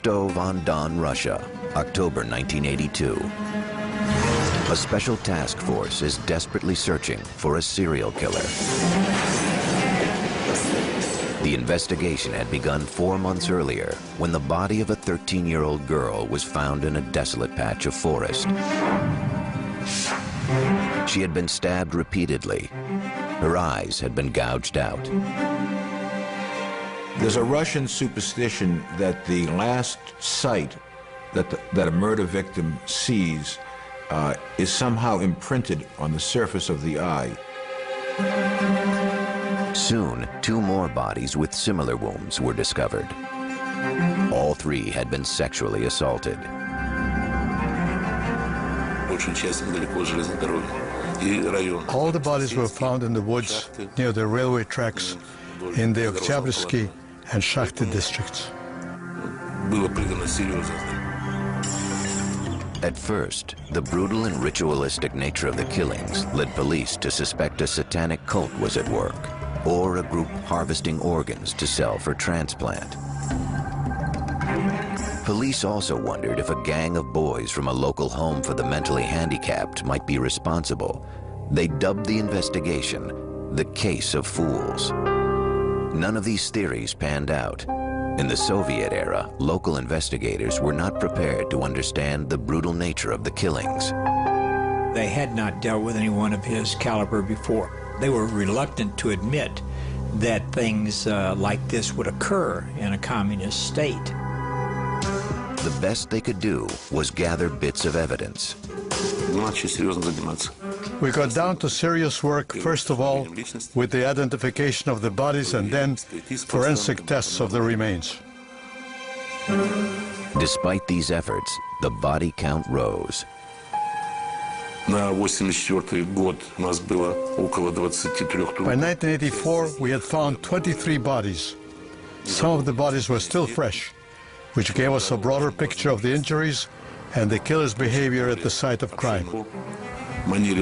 Rostov-on-Don, Russia, October 1982. A special task force is desperately searching for a serial killer. The investigation had begun 4 months earlier when the body of a 13-year-old girl was found in a desolate patch of forest. She had been stabbed repeatedly. Her eyes had been gouged out. There's a Russian superstition that the last sight that a murder victim sees is somehow imprinted on the surface of the eye. Soon, 2 more bodies with similar wounds were discovered. All 3 had been sexually assaulted. All the bodies were found in the woods near the railway tracks in the Oktябрьский and Shakhty districts. At first, the brutal and ritualistic nature of the killings led police to suspect a satanic cult was at work, or a group harvesting organs to sell for transplant. Police also wondered if a gang of boys from a local home for the mentally handicapped might be responsible. They dubbed the investigation the Case of Fools. None of these theories panned out. In the Soviet era, local investigators were not prepared to understand the brutal nature of the killings. They had not dealt with anyone of his caliber before. They were reluctant to admit that things like this would occur in a communist state. The best they could do was gather bits of evidence. We got down to serious work, first of all, with the identification of the bodies and then forensic tests of the remains. Despite these efforts, the body count rose. By 1984, we had found 23 bodies. Some of the bodies were still fresh, which gave us a broader picture of the injuries and the killer's behavior at the site of crime. Many of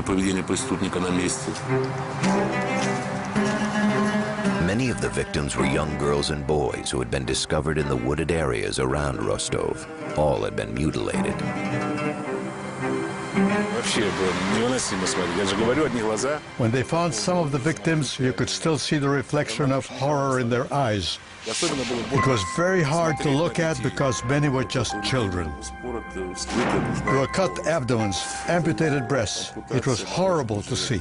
the victims were young girls and boys who had been discovered in the wooded areas around Rostov. All had been mutilated. When they found some of the victims, you could still see the reflection of horror in their eyes. It was very hard to look at because many were just children. There were cut abdomens, amputated breasts. It was horrible to see.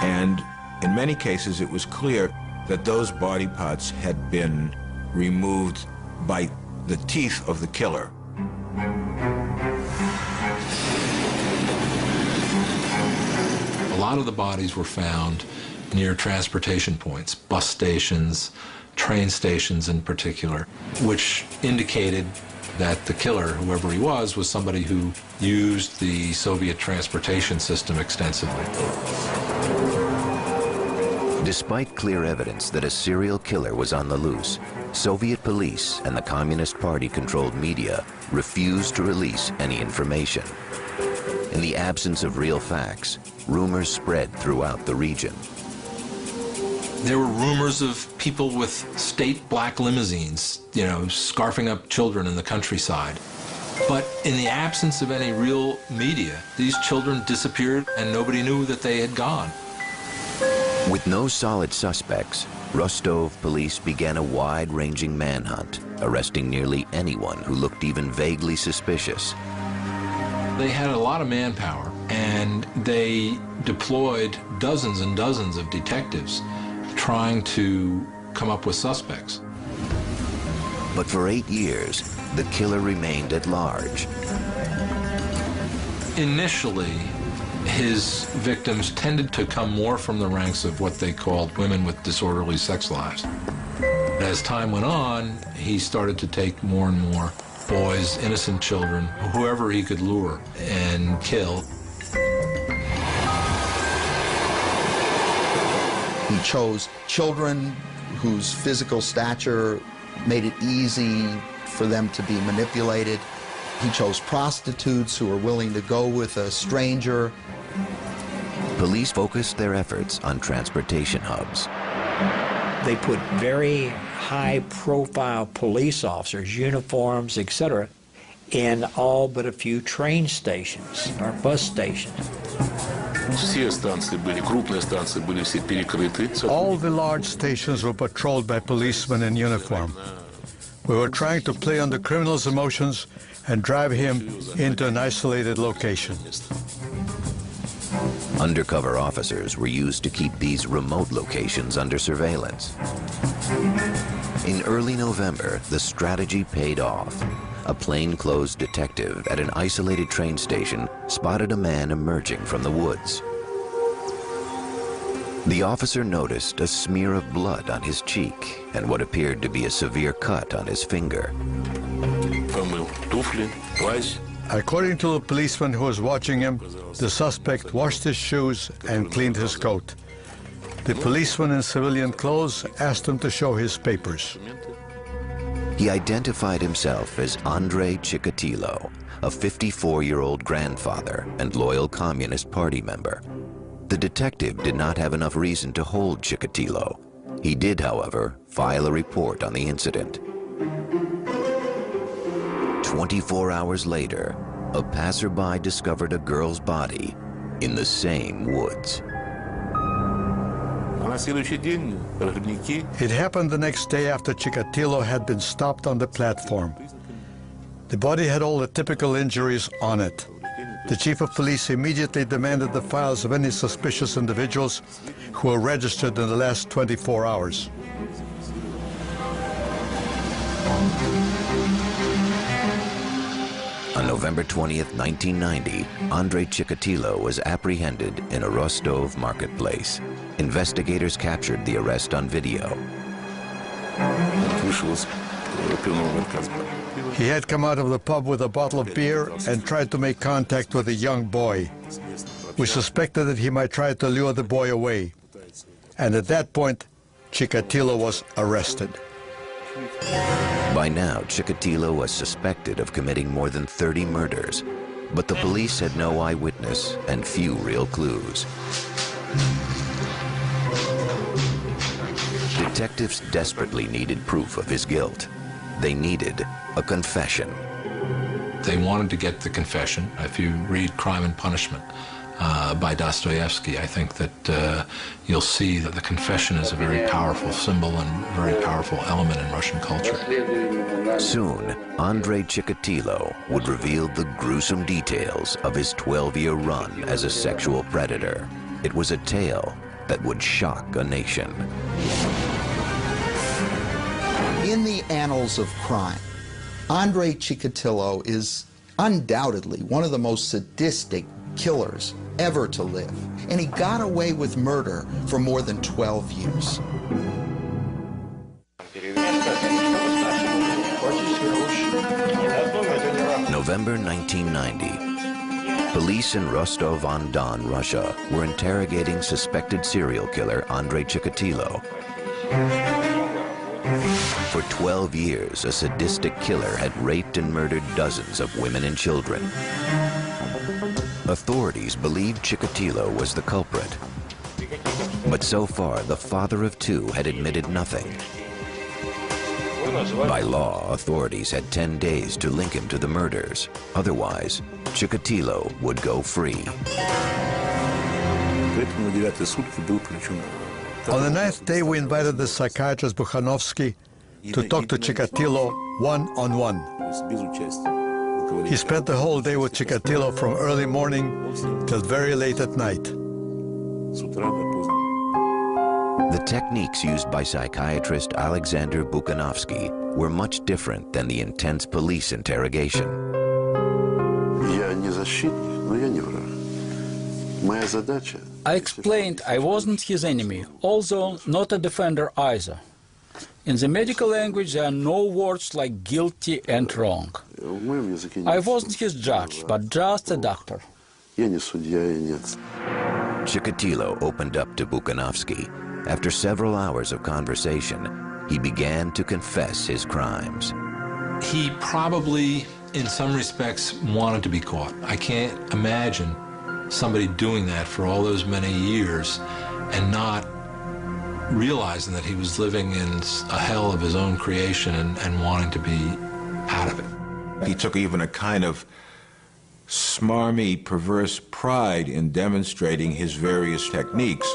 And in many cases, it was clear that those body parts had been removed by the teeth of the killer. A lot of the bodies were found near transportation points, bus stations, train stations in particular, which indicated that the killer, whoever he was somebody who used the Soviet transportation system extensively. Despite clear evidence that a serial killer was on the loose, Soviet police and the Communist Party-controlled media refused to release any information. In the absence of real facts, rumors spread throughout the region. There were rumors of people with state black limousines, scarfing up children in the countryside. But in the absence of any real media, these children disappeared and nobody knew that they had gone. With no solid suspects, Rostov police began a wide-ranging manhunt, arresting nearly anyone who looked even vaguely suspicious. They had a lot of manpower, and they deployed dozens and dozens of detectives trying to come up with suspects. But for 8 years, the killer remained at large. Initially, his victims tended to come more from the ranks of what they called women with disorderly sex lives. As time went on, he started to take more and more boys, innocent children, whoever he could lure and kill. He chose children whose physical stature made it easy for them to be manipulated. He chose prostitutes who were willing to go with a stranger. Police focused their efforts on transportation hubs. They put very high-profile police officers, uniforms, etc., in all but a few train stations or bus stations. All the large stations were patrolled by policemen in uniform. We were trying to play on the criminal's emotions and drive him into an isolated location. Undercover officers were used to keep these remote locations under surveillance. In early November, the strategy paid off. A plainclothes detective at an isolated train station spotted a man emerging from the woods. The officer noticed a smear of blood on his cheek and what appeared to be a severe cut on his finger. According to the policeman who was watching him, the suspect washed his shoes and cleaned his coat. The policeman in civilian clothes asked him to show his papers. He identified himself as Andrei Chikatilo, a 54-year-old grandfather and loyal Communist Party member. The detective did not have enough reason to hold Chikatilo. He did, however, file a report on the incident. 24 hours later, a passerby discovered a girl's body in the same woods. It happened the next day after Chikatilo had been stopped on the platform. The body had all the typical injuries on it. The chief of police immediately demanded the files of any suspicious individuals who were registered in the last 24 hours. On November 20th, 1990, Andrei Chikatilo was apprehended in a Rostov marketplace. Investigators captured the arrest on video. He had come out of the pub with a bottle of beer and tried to make contact with a young boy. We suspected that he might try to lure the boy away. And at that point, Chikatilo was arrested. By now, Chikatilo was suspected of committing more than 30 murders, but the police had no eyewitness and few real clues. Detectives desperately needed proof of his guilt. They needed a confession. They wanted to get the confession. If you read Crime and Punishment by Dostoevsky, I think that you'll see that the confession is a very powerful symbol and very powerful element in Russian culture. Soon, Andrei Chikatilo would reveal the gruesome details of his 12-year run as a sexual predator. It was a tale that would shock a nation. In the annals of crime, Andrei Chikatilo is undoubtedly one of the most sadistic killers ever to live. And he got away with murder for more than 12 years. November 1990. Police in Rostov-on-Don, Russia, were interrogating suspected serial killer Andrei Chikatilo. For 12 years, a sadistic killer had raped and murdered dozens of women and children. Authorities believed Chikatilo was the culprit. But so far, the father of two had admitted nothing. By law, authorities had 10 days to link him to the murders. Otherwise, Chikatilo would go free. On the 9th day, we invited the psychiatrist Bukhanovsky to talk to Chikatilo one-on-one. He spent the whole day with Chikatilo from early morning till very late at night. The techniques used by psychiatrist Alexander Bukhanovsky were much different than the intense police interrogation. I explained I wasn't his enemy, although not a defender either. In the medical language, there are no words like guilty and wrong. I wasn't his judge, but just a doctor. Chikatilo opened up to Bukhanovsky. After several hours of conversation, he began to confess his crimes. He probably, in some respects, wanted to be caught. I can't imagine somebody doing that for all those many years and not realizing that he was living in a hell of his own creation and wanting to be out of it. He took even a kind of smarmy, perverse pride in demonstrating his various techniques,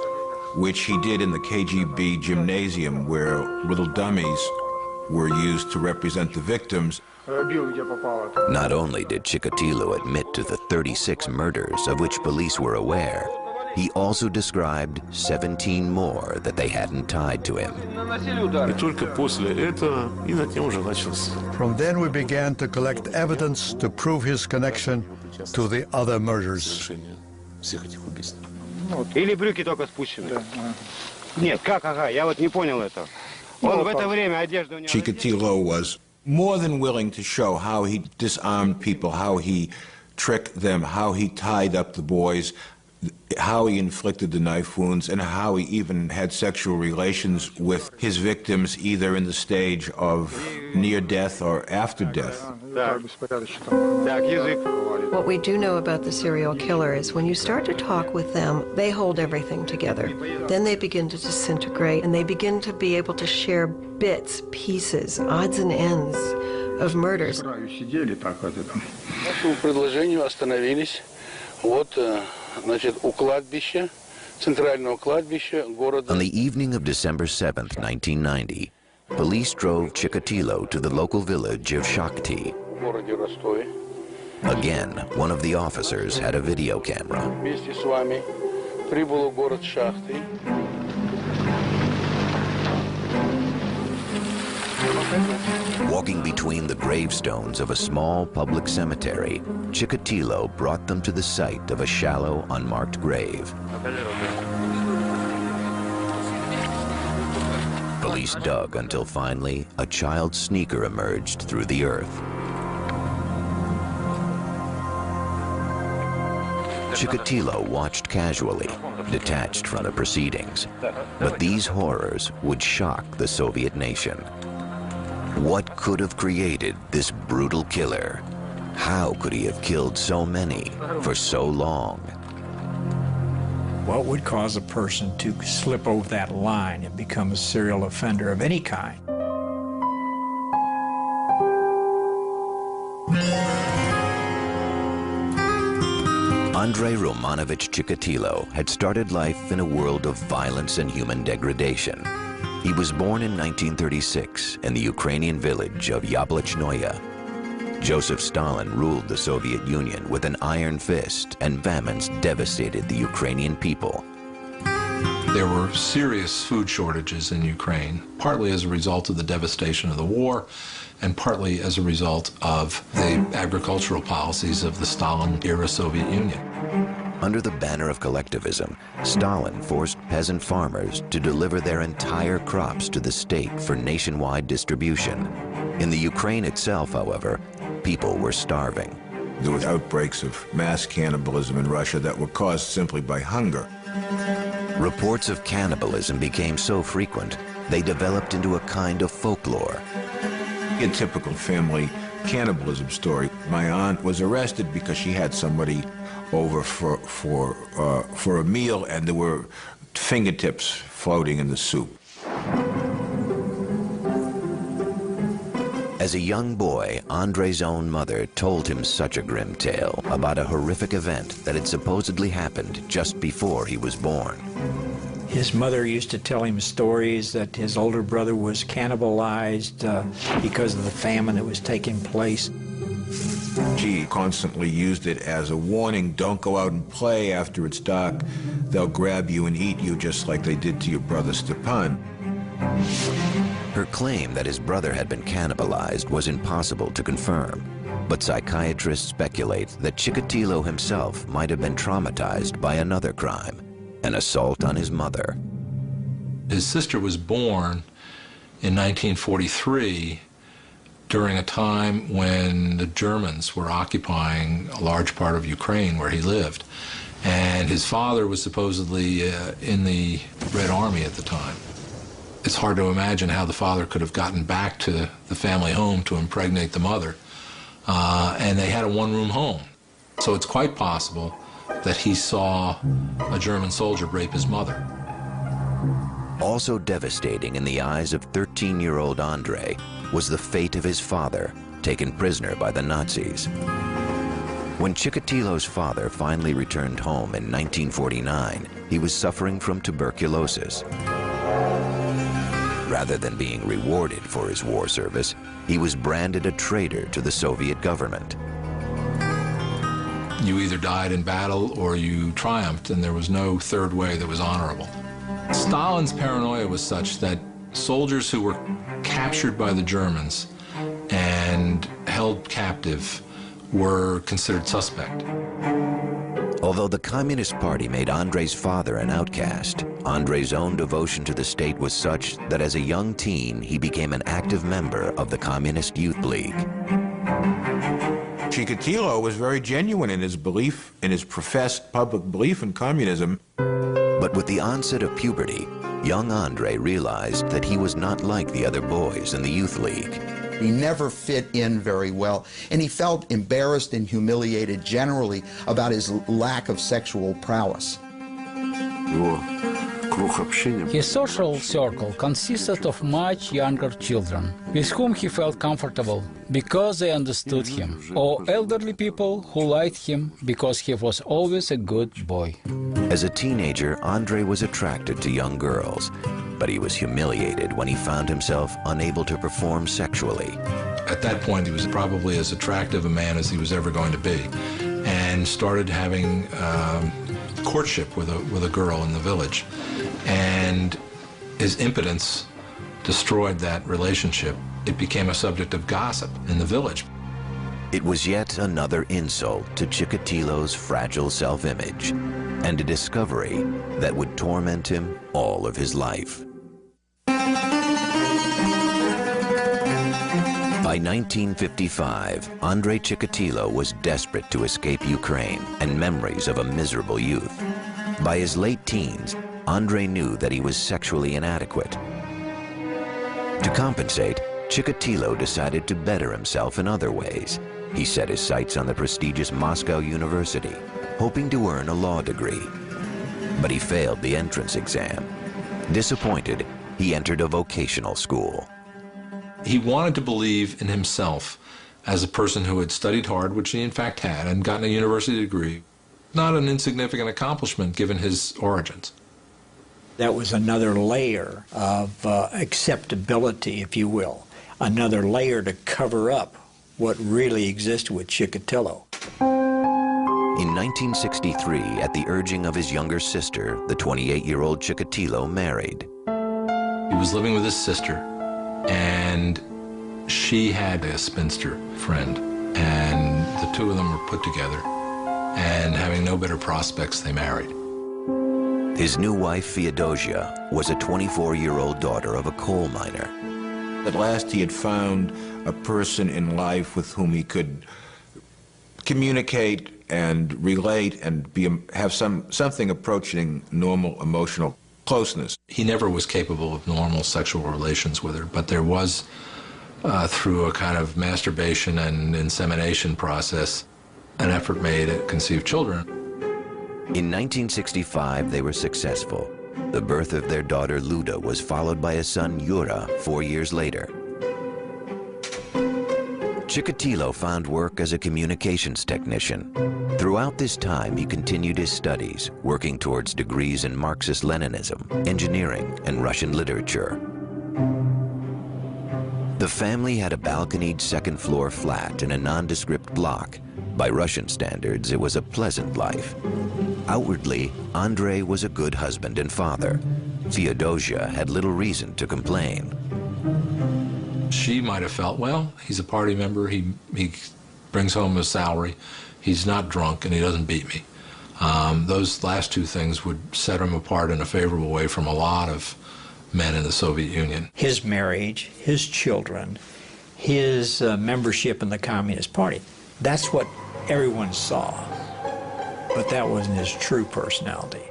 which he did in the KGB gymnasium, where little dummies were used to represent the victims. Not only did Chikatilo admit to the 36 murders of which police were aware, he also described 17 more that they hadn't tied to him. From then we began to collect evidence to prove his connection to the other murders. Или брюки только спущены? Нет, как, ага, я вот не понял этого. Он в это время одежда у него... Chikatilo was more than willing to show how he disarmed people, how he tricked them, how he tied up the boys, how he inflicted the knife wounds, and how he even had sexual relations with his victims, either in the stage of near death or after death. What we do know about the serial killer is when you start to talk with them, they hold everything together. Then they begin to disintegrate, and they begin to be able to share bits, pieces, odds and ends of murders. По предложению остановились. Вот, значит, у кладбища, центрального кладбища города. On the evening of December 7th, 1990, police drove Chikatilo to the local village of Shakti. В городе Ростове. Again, one of the officers had a video camera. Вместе с вами прибыл в город Шахты. Walking between the gravestones of a small public cemetery, Chikatilo brought them to the site of a shallow, unmarked grave. Police dug until finally a child's sneaker emerged through the earth. Chikatilo watched casually, detached from the proceedings. But these horrors would shock the Soviet nation. What could have created this brutal killer? How could he have killed so many for so long? What would cause a person to slip over that line and become a serial offender of any kind? Andrei Romanovich Chikatilo had started life in a world of violence and human degradation. He was born in 1936 in the Ukrainian village of Yablachnoye. Joseph Stalin ruled the Soviet Union with an iron fist, and famines devastated the Ukrainian people. There were serious food shortages in Ukraine, partly as a result of the devastation of the war, and partly as a result of the agricultural policies of the Stalin-era Soviet Union. Under the banner of collectivism, Stalin forced peasant farmers to deliver their entire crops to the state for nationwide distribution. In the Ukraine itself, however, people were starving. There were outbreaks of mass cannibalism in Russia that were caused simply by hunger. Reports of cannibalism became so frequent, they developed into a kind of folklore. A typical family cannibalism story. My aunt was arrested because she had somebody over for a meal, and there were fingertips floating in the soup. As a young boy, Andrei's own mother told him such a grim tale about a horrific event that had supposedly happened just before he was born. His mother used to tell him stories that his older brother was cannibalized because of the famine that was taking place. She constantly used it as a warning: don't go out and play after it's dark. They'll grab you and eat you just like they did to your brother Stepan. Her claim that his brother had been cannibalized was impossible to confirm, but psychiatrists speculate that Chikatilo himself might have been traumatized by another crime, an assault on his mother. His sister was born in 1943 during a time when the Germans were occupying a large part of Ukraine where he lived. And his father was supposedly in the Red Army at the time. It's hard to imagine how the father could have gotten back to the family home to impregnate the mother. And they had a one-room home. So it's quite possible that he saw a German soldier rape his mother. Also devastating in the eyes of 13-year-old Andrei was the fate of his father, taken prisoner by the Nazis. When Chikatilo's father finally returned home in 1949, he was suffering from tuberculosis. Rather than being rewarded for his war service, he was branded a traitor to the Soviet government. You either died in battle or you triumphed, and there was no third way that was honorable. Stalin's paranoia was such that soldiers who were captured by the Germans and held captive were considered suspect. Although the Communist Party made Andrei's father an outcast, Andrei's own devotion to the state was such that as a young teen, he became an active member of the Communist Youth League. Chikatilo was very genuine in his belief, in his professed public belief in communism. But with the onset of puberty, young Andrei realized that he was not like the other boys in the Youth League. He never fit in very well, and he felt embarrassed and humiliated generally about his lack of sexual prowess. His social circle consisted of much younger children, with whom he felt comfortable because they understood him, or elderly people who liked him because he was always a good boy. As a teenager, Andrei was attracted to young girls, but he was humiliated when he found himself unable to perform sexually. At that point, he was probably as attractive a man as he was ever going to be, and started having courtship with a girl in the village. And his impotence destroyed that relationship. It became a subject of gossip in the village. It was yet another insult to Chikatilo's fragile self-image, and a discovery that would torment him all of his life. By 1955, Andrei Chikatilo was desperate to escape Ukraine and memories of a miserable youth. By his late teens, Andrei knew that he was sexually inadequate. To compensate, Chikatilo decided to better himself in other ways. He set his sights on the prestigious Moscow University, hoping to earn a law degree. But he failed the entrance exam. Disappointed, he entered a vocational school. He wanted to believe in himself as a person who had studied hard, which he in fact had, and gotten a university degree. Not an insignificant accomplishment given his origins. That was another layer of acceptability, if you will, another layer to cover up what really existed with Chikatilo. In 1963, at the urging of his younger sister, the 28-year-old Chikatilo married. He was living with his sister, and she had a spinster friend, and the two of them were put together, and having no better prospects, they married. His new wife, Feodosia, was a 24-year-old daughter of a coal miner. At last, he had found a person in life with whom he could communicate and relate and have something approaching normal emotional closeness. He never was capable of normal sexual relations with her, but there was, through a kind of masturbation and insemination process, an effort made to conceive children. In 1965, they were successful. The birth of their daughter, Luda, was followed by a son, Yura, 4 years later. Chikatilo found work as a communications technician. Throughout this time, he continued his studies, working towards degrees in Marxist-Leninism, engineering, and Russian literature. The family had a balconied second-floor flat in a nondescript block. By Russian standards, it was a pleasant life. Outwardly, Andrei was a good husband and father. Feodosia had little reason to complain. She might have felt, well, he's a party member, he brings home his salary, he's not drunk, and he doesn't beat me. Those last two things would set him apart in a favorable way from a lot of men in the Soviet Union. His marriage, his children, his membership in the Communist Party, that's what everyone saw. But that wasn't his true personality.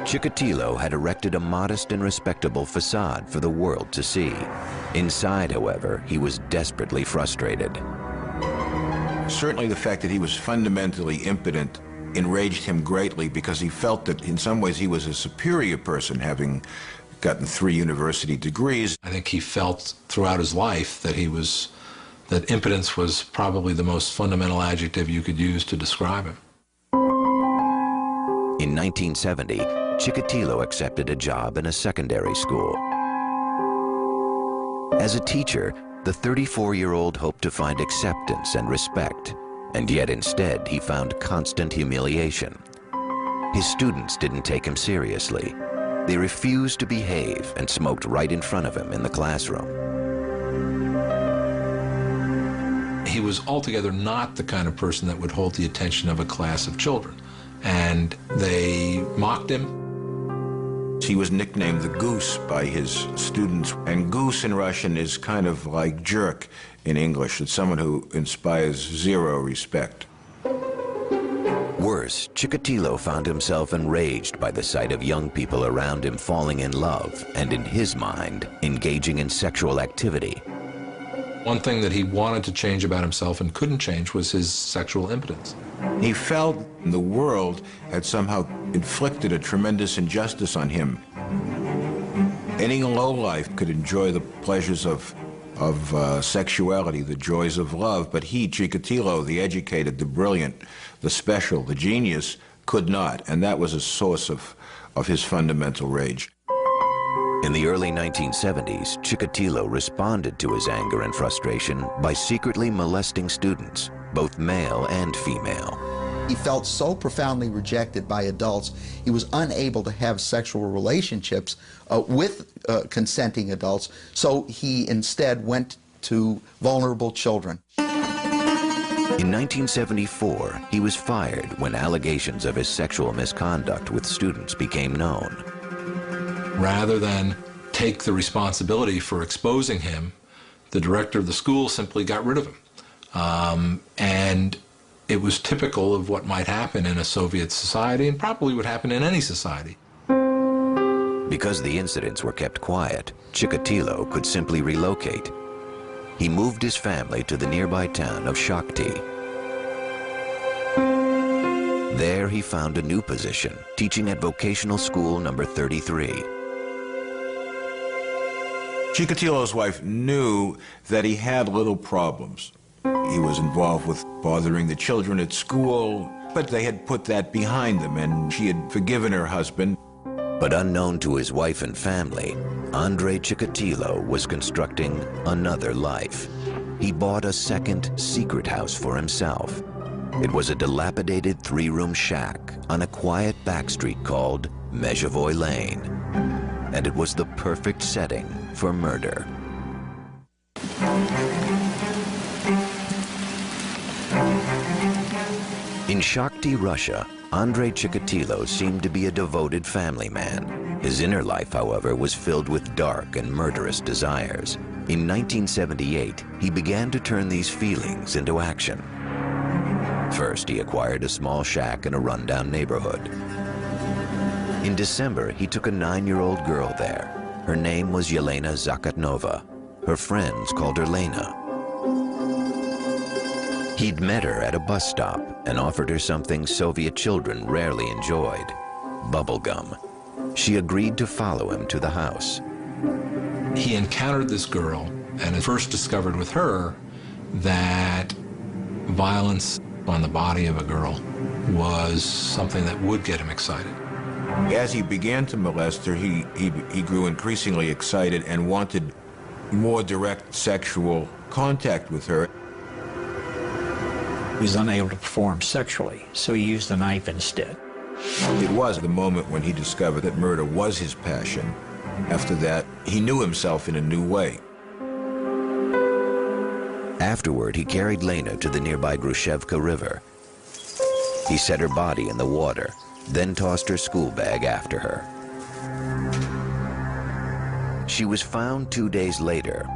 Chikatilo had erected a modest and respectable facade for the world to see. Inside, however, he was desperately frustrated. Certainly the fact that he was fundamentally impotent enraged him greatly because he felt that in some ways he was a superior person, having gotten 3 university degrees. I think he felt throughout his life that that impotence was probably the most fundamental adjective you could use to describe him. In 1970, Chikatilo accepted a job in a secondary school. As a teacher, the 34-year-old hoped to find acceptance and respect, and yet instead he found constant humiliation. His students didn't take him seriously. They refused to behave and smoked right in front of him in the classroom. He was altogether not the kind of person that would hold the attention of a class of children, and they mocked him. He was nicknamed the Goose by his students, and goose in Russian is kind of like jerk in English. It's someone who inspires zero respect. Worse, Chikatilo found himself enraged by the sight of young people around him falling in love and, in his mind, engaging in sexual activity. One thing that he wanted to change about himself and couldn't change was his sexual impotence. He felt the world had somehow inflicted a tremendous injustice on him. Any lowlife could enjoy the pleasures of sexuality, the joys of love, but he, Chikatilo, the educated, the brilliant, the special, the genius, could not, and that was a source of his fundamental rage. In the early 1970s, Chikatilo responded to his anger and frustration by secretly molesting students, both male and female. He felt so profoundly rejected by adults, he was unable to have sexual relationships with consenting adults, so he instead went to vulnerable children. In 1974, he was fired when allegations of his sexual misconduct with students became known. Rather than take the responsibility for exposing him, the director of the school simply got rid of him. And it was typical of what might happen in a Soviet society and probably would happen in any society. Because the incidents were kept quiet, Chikatilo could simply relocate. He moved his family to the nearby town of Shakhty. There he found a new position, teaching at vocational school number 33. Chikatilo's wife knew that he had little problems. He was involved with bothering the children at school, but they had put that behind them, and she had forgiven her husband. But unknown to his wife and family, Andrei Chikatilo was constructing another life. He bought a second secret house for himself. It was a dilapidated 3-room shack on a quiet back street called Mezhevoy Lane. And it was the perfect setting for murder. In Shakhty, Russia, Andrei Chikatilo seemed to be a devoted family man. His inner life, however, was filled with dark and murderous desires. In 1978, he began to turn these feelings into action. First, he acquired a small shack in a rundown neighborhood. In December, he took a 9-year-old girl there. Her name was Yelena Zakotnova. Her friends called her Lena. He'd met her at a bus stop and offered her something Soviet children rarely enjoyed, bubblegum. She agreed to follow him to the house. He encountered this girl and first discovered with her that violence on the body of a girl was something that would get him excited. As he began to molest her, he grew increasingly excited and wanted more direct sexual contact with her. He was unable to perform sexually, so he used a knife instead. It was the moment when he discovered that murder was his passion. After that, he knew himself in a new way. Afterward, he carried Lena to the nearby Grushevka River. He set her body in the water, then tossed her school bag after her. She was found 2 days later.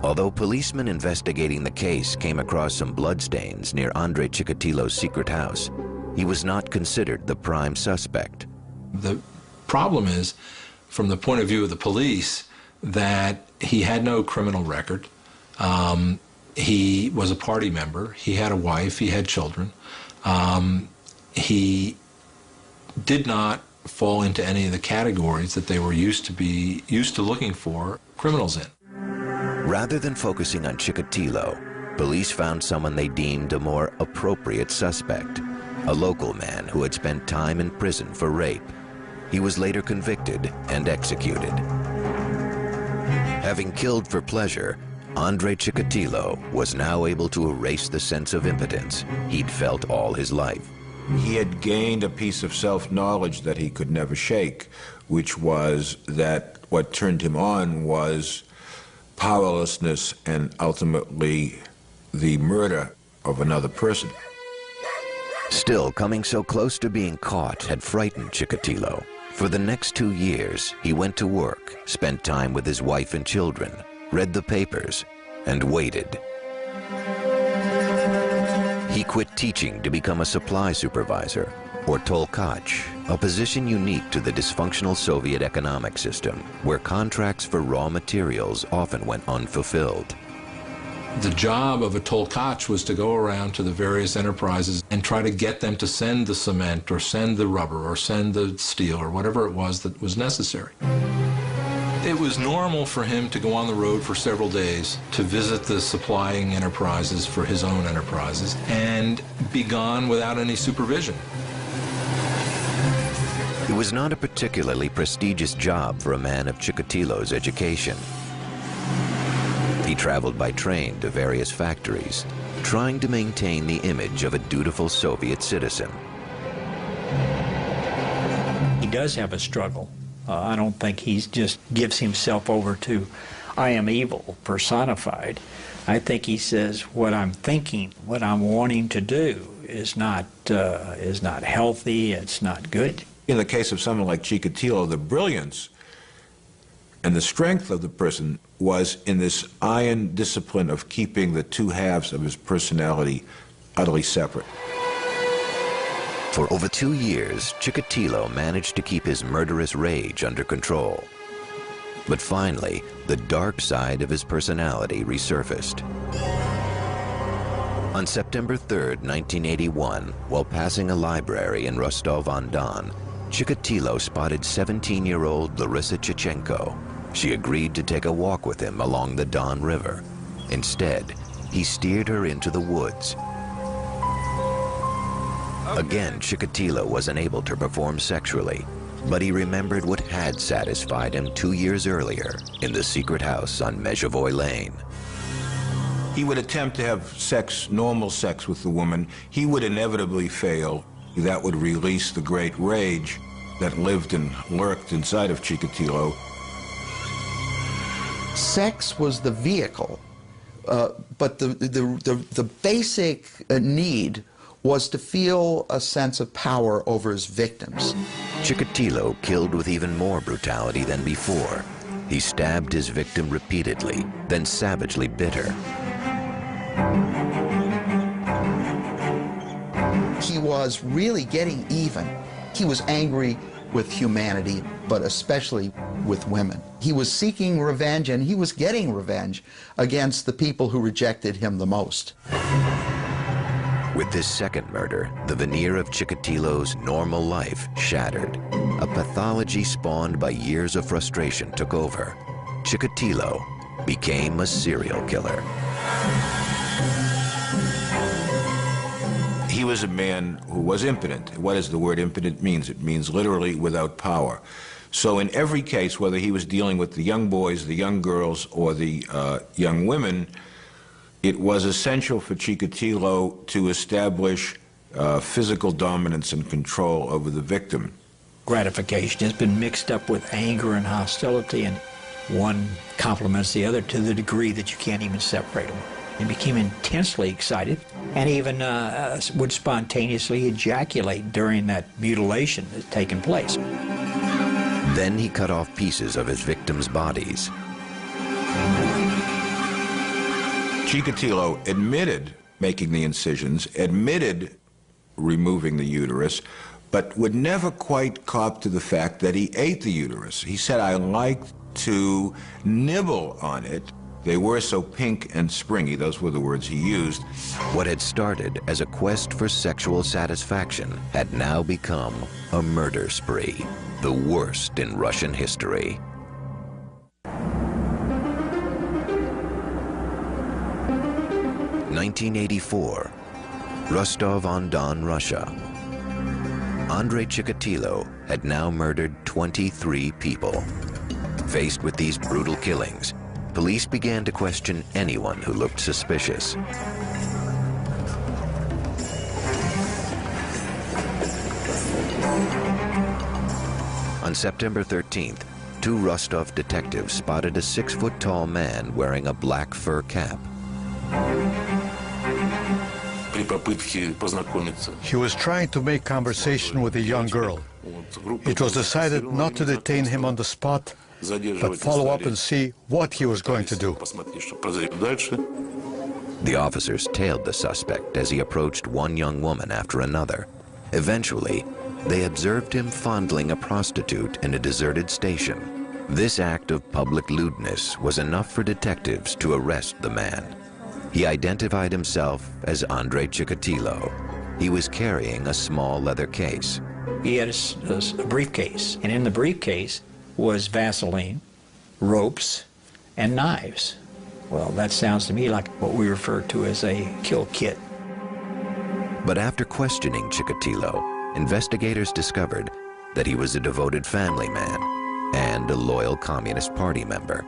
Although policemen investigating the case came across some bloodstains near Andrei Chikatilo's secret house, he was not considered the prime suspect. The problem is, from the point of view of the police, that he had no criminal record. He was a party member. He had a wife. He had children. he did not fall into any of the categories that they were used to looking for criminals in. Rather than focusing on Chikatilo, police found someone they deemed a more appropriate suspect, a local man who had spent time in prison for rape. He was later convicted and executed. Having killed for pleasure, Andre Chikatilo was now able to erase the sense of impotence he'd felt all his life. He had gained a piece of self-knowledge that he could never shake, which was that what turned him on was powerlessness and ultimately the murder of another person. Still, coming so close to being caught had frightened Chikatilo. For the next 2 years, he went to work, spent time with his wife and children, read the papers, and waited. He quit teaching to become a supply supervisor, or tolkach, a position unique to the dysfunctional Soviet economic system, where contracts for raw materials often went unfulfilled. The job of a tolkach was to go around to the various enterprises and try to get them to send the cement or send the rubber or send the steel or whatever it was that was necessary. It was normal for him to go on the road for several days to visit the supplying enterprises for his own enterprises and be gone without any supervision. It was not a particularly prestigious job for a man of Chikatilo's education. He traveled by train to various factories, trying to maintain the image of a dutiful Soviet citizen. He does have a struggle. I don't think he just gives himself over to, I am evil, personified. I think he says, what I'm thinking, what I'm wanting to do is not healthy, it's not good. In the case of someone like Chikatilo, the brilliance and the strength of the person was in this iron discipline of keeping the two halves of his personality utterly separate. For over 2 years, Chikatilo managed to keep his murderous rage under control. But finally, the dark side of his personality resurfaced. On September 3rd, 1981, while passing a library in Rostov-on-Don, Chikatilo spotted 17-year-old Larissa Chechenko. She agreed to take a walk with him along the Don River. Instead, he steered her into the woods. Again, Chikatilo was unable to perform sexually, but he remembered what had satisfied him 2 years earlier in the secret house on Mezhevoy Lane. He would attempt to have sex, normal sex with the woman. He would inevitably fail. That would release the great rage that lived and lurked inside of Chikatilo. Sex was the vehicle, but the basic need was to feel a sense of power over his victims. Chikatilo killed with even more brutality than before. He stabbed his victim repeatedly, then savagely bit her. He was really getting even. He was angry with humanity, but especially with women. He was seeking revenge, and he was getting revenge against the people who rejected him the most. With this second murder, the veneer of Chikatilo's normal life shattered. A pathology spawned by years of frustration took over. Chikatilo became a serial killer. He was a man who was impotent. What does the word impotent mean? It means literally without power. So in every case, whether he was dealing with the young boys, the young girls, or the young women, it was essential for Chikatilo to establish physical dominance and control over the victim. Gratification has been mixed up with anger and hostility, and one complements the other to the degree that you can't even separate them. He became intensely excited and even would spontaneously ejaculate during that mutilation that had taken place. Then he cut off pieces of his victims' bodies. Chikatilo admitted making the incisions, admitted removing the uterus, but would never quite cop to the fact that he ate the uterus. He said, I liked to nibble on it. They were so pink and springy, those were the words he used. What had started as a quest for sexual satisfaction had now become a murder spree, the worst in Russian history. (1984), Rostov-on-Don, Russia. Andrei Chikatilo had now murdered 23 people. Faced with these brutal killings, police began to question anyone who looked suspicious. On September 13th, two Rostov detectives spotted a 6-foot-tall man wearing a black fur cap. He was trying to make conversation with a young girl. It was decided not to detain him on the spot, but follow up and see what he was going to do. The officers tailed the suspect as he approached one young woman after another. Eventually, they observed him fondling a prostitute in a deserted station. This act of public lewdness was enough for detectives to arrest the man. He identified himself as Andrei Chikatilo. He was carrying a small leather case. He had a briefcase, and in the briefcase was Vaseline, ropes, and knives. Well, that sounds to me like what we refer to as a kill kit. But after questioning Chikatilo, investigators discovered that he was a devoted family man and a loyal Communist Party member.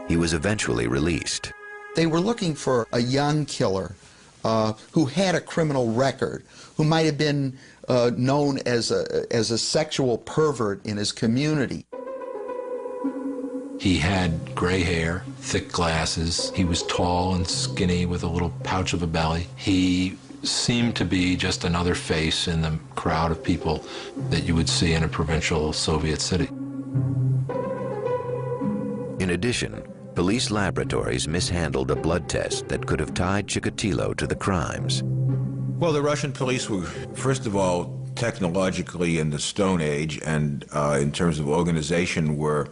He was eventually released. They were looking for a young killer who had a criminal record, who might have been known as a sexual pervert in his community. He had gray hair, thick glasses. He was tall and skinny with a little pouch of a belly. He seemed to be just another face in the crowd of people that you would see in a provincial Soviet city. In addition, police laboratories mishandled a blood test that could have tied Chikatilo to the crimes. Well, the Russian police were, first of all, technologically in the Stone Age, and in terms of organization were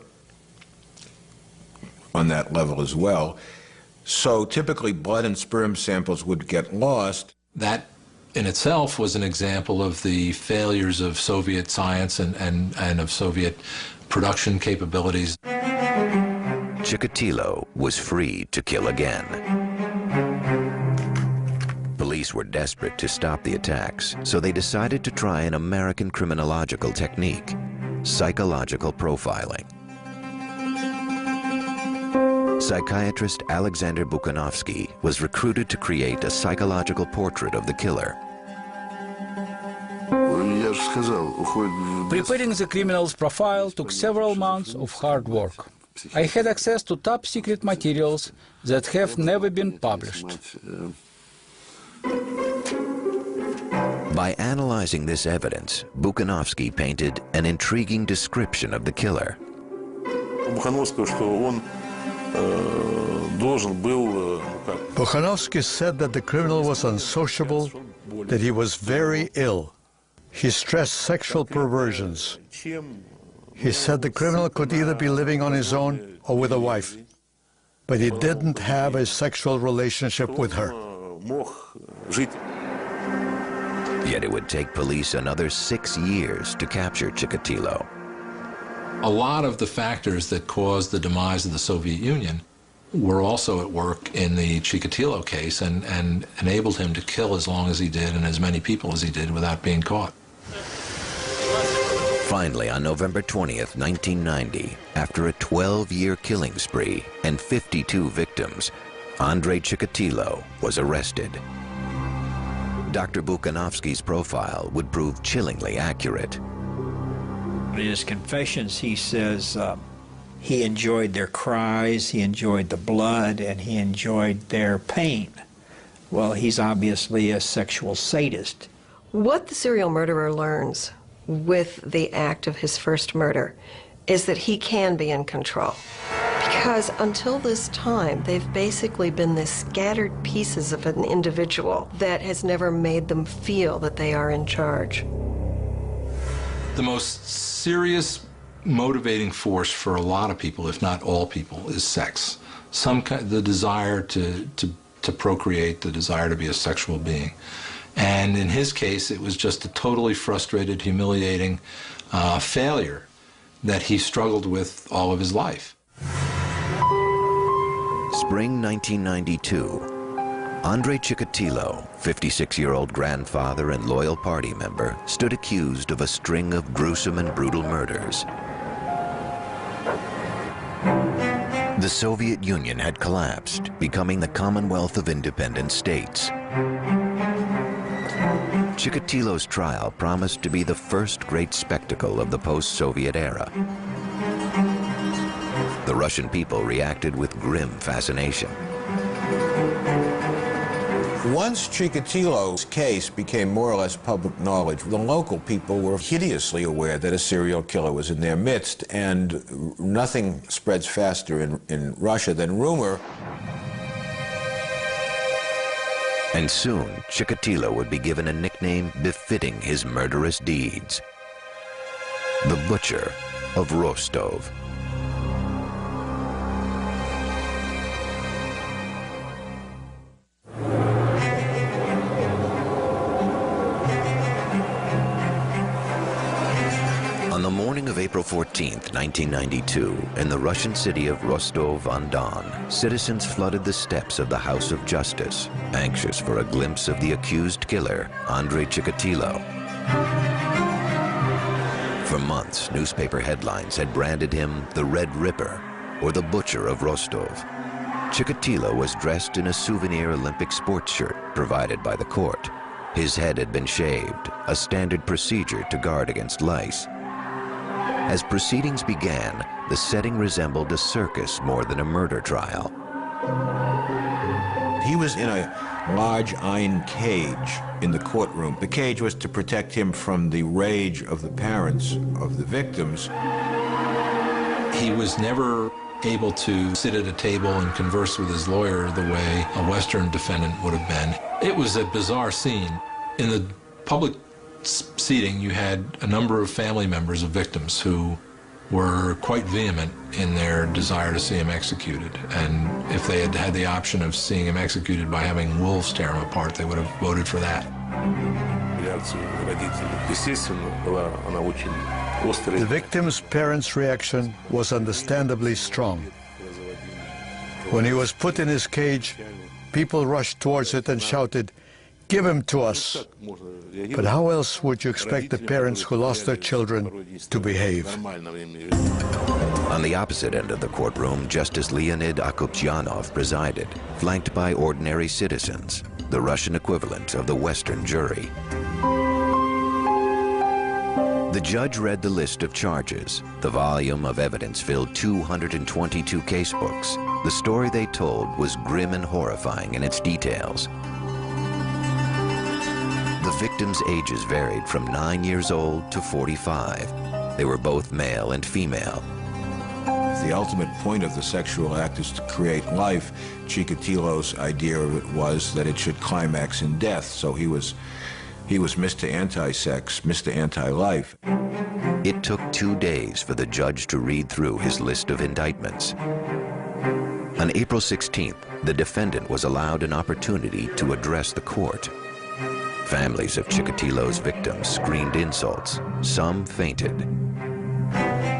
on that level as well. So typically blood and sperm samples would get lost. That in itself was an example of the failures of Soviet science and of Soviet production capabilities. Chikatilo was free to kill again. Police were desperate to stop the attacks, so they decided to try an American criminological technique, psychological profiling. Psychiatrist Alexander Bukhanovsky was recruited to create a psychological portrait of the killer. Preparing the criminal's profile took several months of hard work. I had access to top secret materials that have never been published. By analyzing this evidence, Bukhanovsky painted an intriguing description of the killer. Bukhanovsky said that the criminal was unsociable, that he was very ill. He stressed sexual perversions. He said the criminal could either be living on his own or with a wife, but he didn't have a sexual relationship with her. Yet it would take police another 6 years to capture Chikatilo. A lot of the factors that caused the demise of the Soviet Union were also at work in the Chikatilo case and enabled him to kill as long as he did and as many people as he did without being caught. Finally, on November 20th, 1990, after a 12-year killing spree and 52 victims, Andrei Chikatilo was arrested. Dr. Bukhanovsky's profile would prove chillingly accurate. In his confessions, he says he enjoyed their cries, he enjoyed the blood, and he enjoyed their pain. Well, he's obviously a sexual sadist. What the serial murderer learns with the act of his first murder is that he can be in control. Because until this time, they've basically been the scattered pieces of an individual that has never made them feel that they are in charge. The most serious motivating force for a lot of people, if not all people, is sex. the desire to procreate, the desire to be a sexual being. And in his case, it was just a totally frustrated, humiliating failure that he struggled with all of his life. Spring 1992. Andrei Chikatilo, 56-year-old grandfather and loyal party member, stood accused of a string of gruesome and brutal murders. The Soviet Union had collapsed, becoming the Commonwealth of Independent States. Chikatilo's trial promised to be the first great spectacle of the post-Soviet era. The Russian people reacted with grim fascination. Once Chikatilo's case became more or less public knowledge, the local people were hideously aware that a serial killer was in their midst, and nothing spreads faster in Russia than rumor. And soon, Chikatilo would be given a nickname befitting his murderous deeds: the Butcher of Rostov. On the morning of April 14th, 1992, in the Russian city of Rostov-on-Don, citizens flooded the steps of the House of Justice, anxious for a glimpse of the accused killer, Andrei Chikatilo. For months, newspaper headlines had branded him the Red Ripper, or the Butcher of Rostov. Chikatilo was dressed in a souvenir Olympic sports shirt provided by the court. His head had been shaved, a standard procedure to guard against lice. As proceedings began, the setting resembled a circus more than a murder trial. He was in a large iron cage in the courtroom. The cage was to protect him from the rage of the parents of the victims. He was never able to sit at a table and converse with his lawyer the way a Western defendant would have been. It was a bizarre scene. In the public seating, you had a number of family members of victims who were quite vehement in their desire to see him executed. And if they had had the option of seeing him executed by having wolves tear him apart, they would have voted for that. The victim's parents' reaction was understandably strong. When he was put in his cage, people rushed towards it and shouted, "Give him to us." But how else would you expect the parents who lost their children to behave? On the opposite end of the courtroom, Justice Leonid Akupjanov presided, flanked by ordinary citizens, the Russian equivalent of the Western jury. The judge read the list of charges. The volume of evidence filled 222 casebooks. The story they told was grim and horrifying in its details. The victims' ages varied from 9 years old to 45. They were both male and female. The ultimate point of the sexual act is to create life. Chikatilo's idea of it was that it should climax in death, so he was Mr. Anti-Sex, Mr. Anti-Life. It took 2 days for the judge to read through his list of indictments. On April 16th, the defendant was allowed an opportunity to address the court. Families of Chikatilo's victims screamed insults. Some fainted.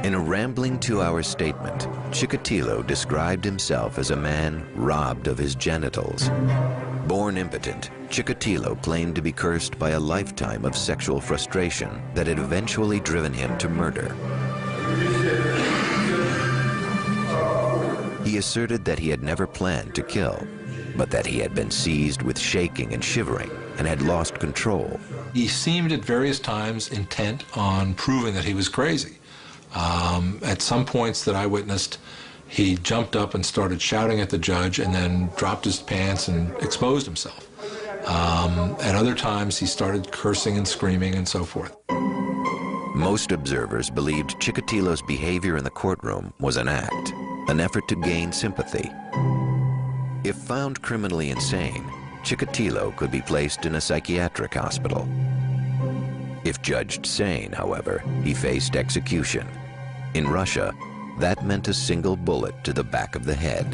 In a rambling 2-hour statement, Chikatilo described himself as a man robbed of his genitals. Born impotent, Chikatilo claimed to be cursed by a lifetime of sexual frustration that had eventually driven him to murder. He asserted that he had never planned to kill, but that he had been seized with shaking and shivering and had lost control. He seemed at various times intent on proving that he was crazy. At some points that I witnessed, he jumped up and started shouting at the judge and then dropped his pants and exposed himself. At other times, he started cursing and screaming and so forth. Most observers believed Chikatilo's behavior in the courtroom was an act, an effort to gain sympathy. If found criminally insane, Chikatilo could be placed in a psychiatric hospital. If judged sane, however, he faced execution. In Russia, that meant a single bullet to the back of the head.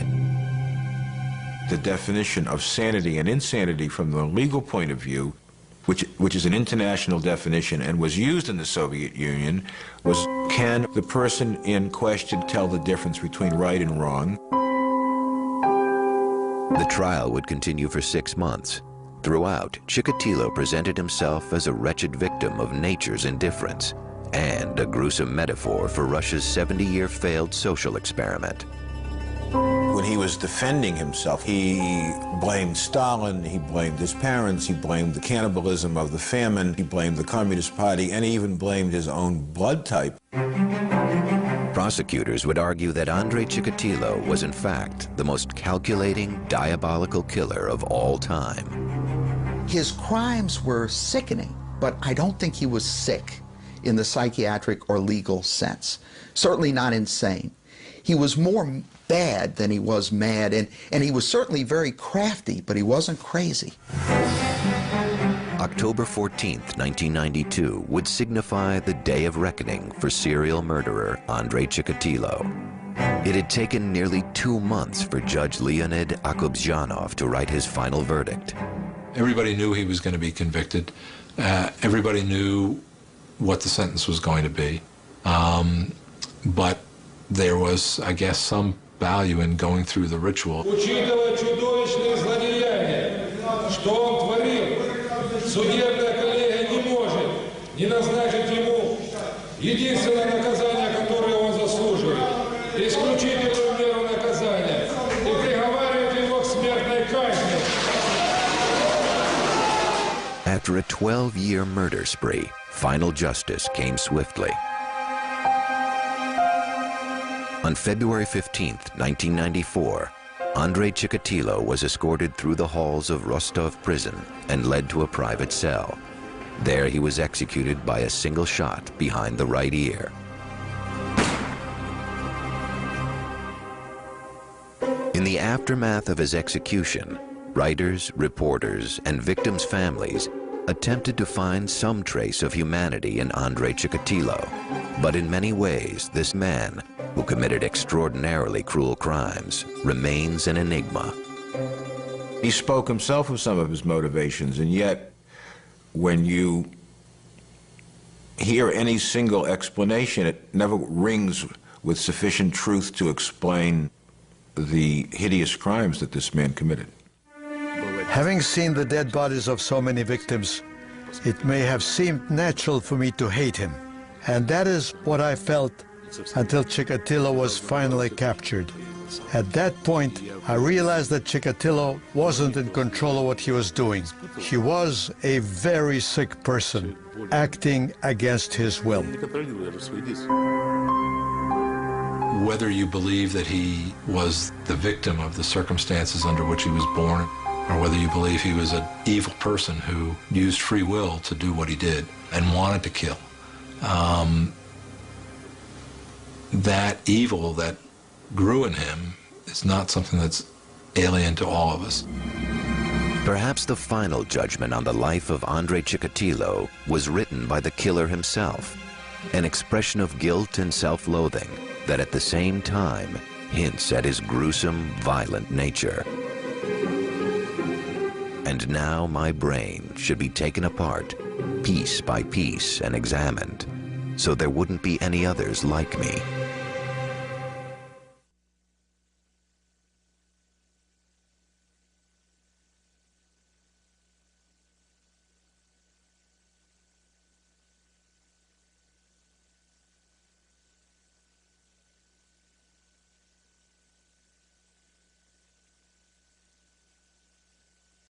the definition of sanity and insanity from the legal point of view, which is an international definition and was used in the Soviet Union, was can the person in question tell the difference between right and wrong? The trial would continue for 6 months. Throughout, Chikatilo presented himself as a wretched victim of nature's indifference and a gruesome metaphor for Russia's 70-year failed social experiment. When he was defending himself, he blamed Stalin, he blamed his parents, he blamed the cannibalism of the famine, he blamed the Communist Party, and he even blamed his own blood type. Prosecutors would argue that Andrei Chikatilo was in fact the most calculating, diabolical killer of all time. His crimes were sickening, but I don't think he was sick in the psychiatric or legal sense. Certainly not insane. He was more bad than he was mad, and he was certainly very crafty, but he wasn't crazy. October 14th, 1992 would signify the day of reckoning for serial murderer Andrei Chikatilo. It had taken nearly 2 months for Judge Leonid Akobzhanov to write his final verdict. Everybody knew he was going to be convicted. Everybody knew what the sentence was going to be. But there was, I guess, some value in going through the ritual. Учитывая чудовищные злодеяния, что он творил, судебная коллегия не может не назначить ему единственное наказание, которое он заслуживает, исключительную меру наказания, и приговаривать его к смертной казни. After a 12-year murder spree, final justice came swiftly. On February 15th, 1994, Andrei Chikatilo was escorted through the halls of Rostov prison and led to a private cell. There he was executed by a single shot behind the right ear. In the aftermath of his execution, writers, reporters, and victims' families attempted to find some trace of humanity in Andrei Chikatilo. But in many ways, this man, who committed extraordinarily cruel crimes, remains an enigma. He spoke himself of some of his motivations, and yet when you hear any single explanation, it never rings with sufficient truth to explain the hideous crimes that this man committed. Having seen the dead bodies of so many victims, it may have seemed natural for me to hate him. And that is what I felt until Chikatilo was finally captured. At that point, I realized that Chikatilo wasn't in control of what he was doing. He was a very sick person, acting against his will. Whether you believe that he was the victim of the circumstances under which he was born, or whether you believe he was an evil person who used free will to do what he did and wanted to kill, that evil that grew in him is not something that's alien to all of us. Perhaps the final judgment on the life of Andrei Chikatilo was written by the killer himself, an expression of guilt and self-loathing that at the same time hints at his gruesome, violent nature. And now my brain should be taken apart, piece by piece, and examined, so there wouldn't be any others like me.